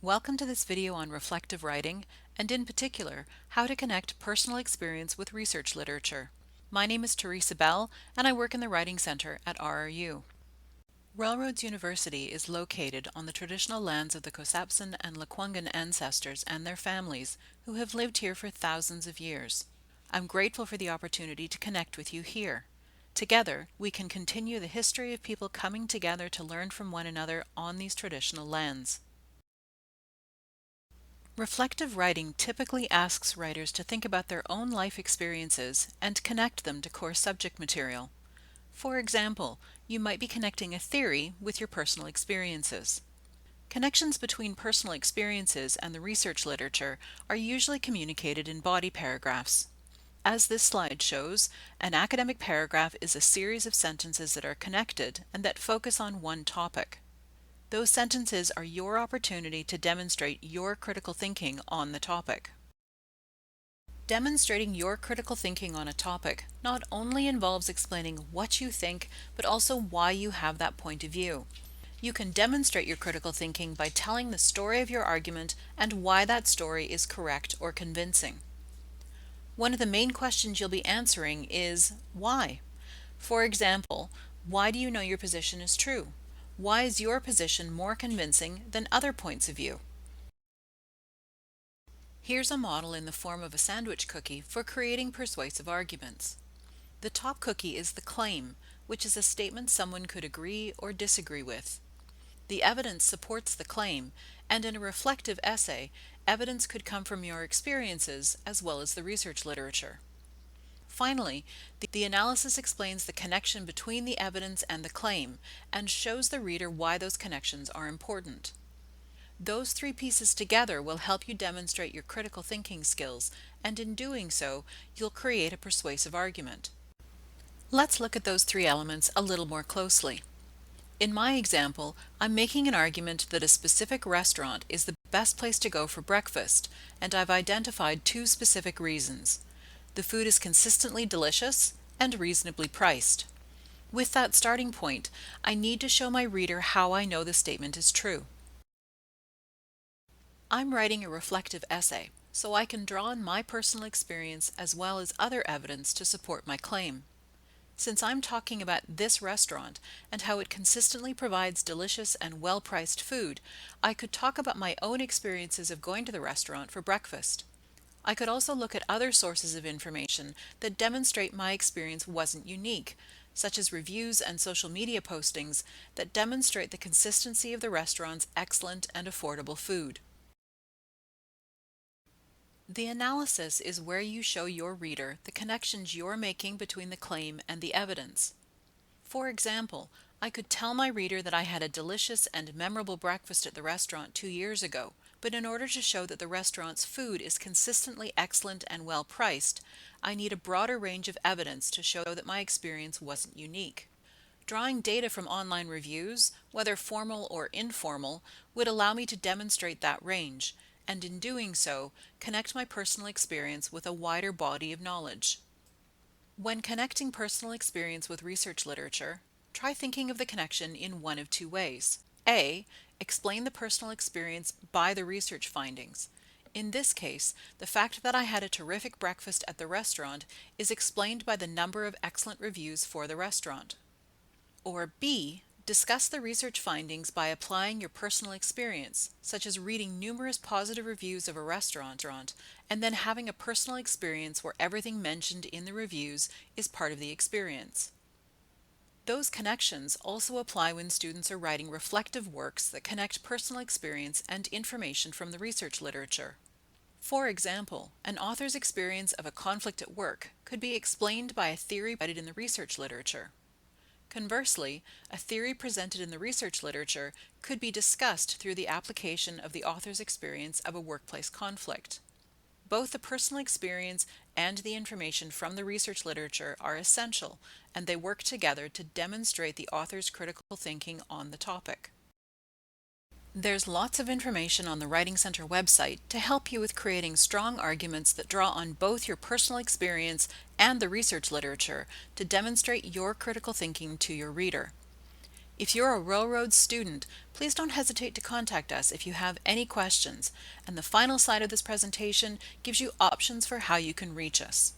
Welcome to this video on reflective writing, and in particular, how to connect personal experience with research literature. My name is Teresa Bell, and I work in the Writing Center at RRU. Railroads University is located on the traditional lands of the Cosapsan and Lekwungen ancestors and their families who have lived here for thousands of years. I'm grateful for the opportunity to connect with you here. Together, we can continue the history of people coming together to learn from one another on these traditional lands. Reflective writing typically asks writers to think about their own life experiences and connect them to core subject material. For example, you might be connecting a theory with your personal experiences. Connections between personal experiences and the research literature are usually communicated in body paragraphs. As this slide shows, an academic paragraph is a series of sentences that are connected and that focus on one topic. Those sentences are your opportunity to demonstrate your critical thinking on the topic. Demonstrating your critical thinking on a topic not only involves explaining what you think, but also why you have that point of view. You can demonstrate your critical thinking by telling the story of your argument and why that story is correct or convincing. One of the main questions you'll be answering is why. For example, why do you know your position is true? Why is your position more convincing than other points of view? Here's a model in the form of a sandwich cookie for creating persuasive arguments. The top cookie is the claim, which is a statement someone could agree or disagree with. The evidence supports the claim, and in a reflective essay, evidence could come from your experiences as well as the research literature. Finally, the analysis explains the connection between the evidence and the claim and shows the reader why those connections are important. Those three pieces together will help you demonstrate your critical thinking skills, and in doing so, you'll create a persuasive argument. Let's look at those three elements a little more closely. In my example, I'm making an argument that a specific restaurant is the best place to go for breakfast, and I've identified two specific reasons. The food is consistently delicious and reasonably priced. With that starting point, I need to show my reader how I know the statement is true. I'm writing a reflective essay, so I can draw on my personal experience as well as other evidence to support my claim. Since I'm talking about this restaurant and how it consistently provides delicious and well-priced food, I could talk about my own experiences of going to the restaurant for breakfast. I could also look at other sources of information that demonstrate my experience wasn't unique, such as reviews and social media postings that demonstrate the consistency of the restaurant's excellent and affordable food. The analysis is where you show your reader the connections you're making between the claim and the evidence. For example, I could tell my reader that I had a delicious and memorable breakfast at the restaurant 2 years ago, but in order to show that the restaurant's food is consistently excellent and well priced, I need a broader range of evidence to show that my experience wasn't unique. Drawing data from online reviews, whether formal or informal, would allow me to demonstrate that range, and in doing so, connect my personal experience with a wider body of knowledge. When connecting personal experience with research literature, try thinking of the connection in one of two ways. A. Explain the personal experience by the research findings. In this case, the fact that I had a terrific breakfast at the restaurant is explained by the number of excellent reviews for the restaurant. Or B. Discuss the research findings by applying your personal experience, such as reading numerous positive reviews of a restaurant and then having a personal experience where everything mentioned in the reviews is part of the experience. Those connections also apply when students are writing reflective works that connect personal experience and information from the research literature. For example, an author's experience of a conflict at work could be explained by a theory provided in the research literature. Conversely, a theory presented in the research literature could be discussed through the application of the author's experience of a workplace conflict. Both the personal experience and the information from the research literature are essential, and they work together to demonstrate the author's critical thinking on the topic. There's lots of information on the Writing Center website to help you with creating strong arguments that draw on both your personal experience and the research literature to demonstrate your critical thinking to your reader. If you're a Railroad student, please don't hesitate to contact us if you have any questions, and the final slide of this presentation gives you options for how you can reach us.